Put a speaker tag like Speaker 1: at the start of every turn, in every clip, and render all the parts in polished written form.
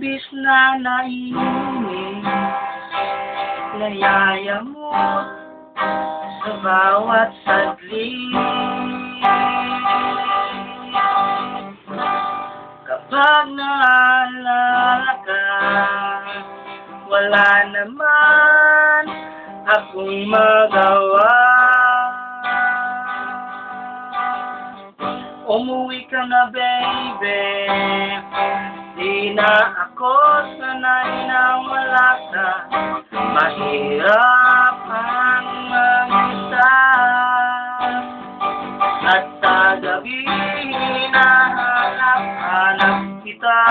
Speaker 1: labis na naiinis, nayayamot sa bawat saglit. Kapag naalala ka, wala naman akong magawa. Umuwi ka na, baby, di na ako sanay na wala ka. Mahirap ang mag-isa, at sa gabi hinahanap-hanap kita.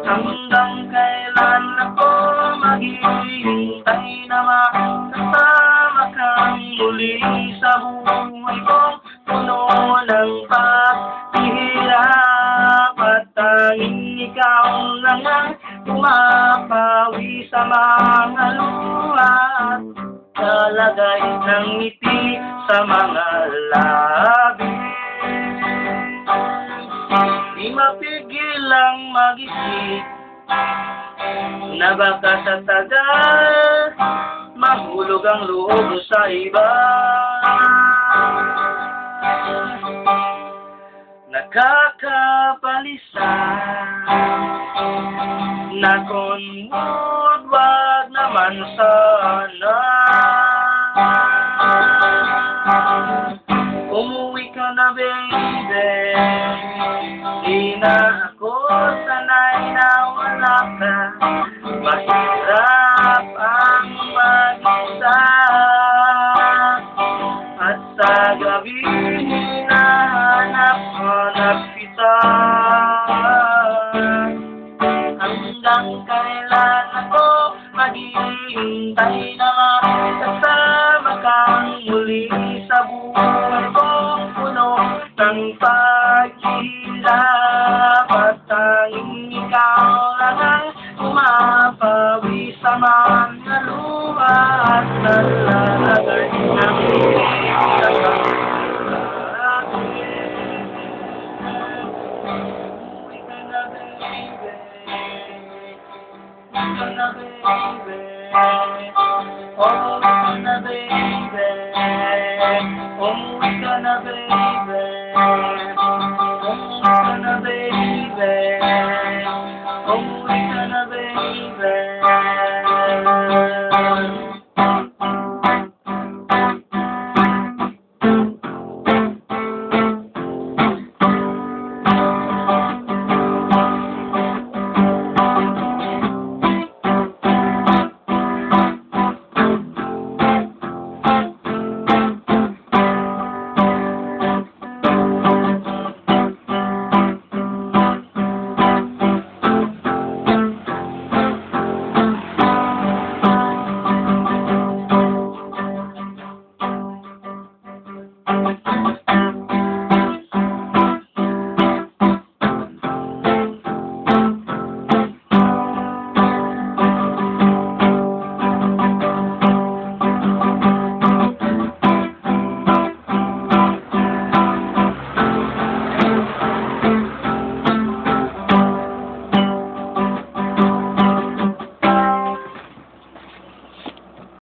Speaker 1: Hanggang kailan ako maghihintay na makasama kang muli sa buhay kong puno ng paghihirap, at tanging ikaw lang ang pumapawi sa mga luha at kalagay ng ngiti sa mga labi. Di mapigil ang mag-isip na baka sa tagal mahulog ang loob sa iba. Nakakapalisa na konmod, wag naman sana. Umuwi ka na, baby, di na ako sanay na wala ka. Mahirap ang mag-isa, at sa gabi hinahanap-hanap kita. Hanggang kailan ako maghihintay na makasama kang muli sa buhay kong puno ng paghihirap, at tanging ikaw lang ang pumapawi sa mga luha at nalalagay ng ngiti sa mga labi. Umuwi ka na, baby, umuwi ka na, baby, umuwi ka na, baby, umuwi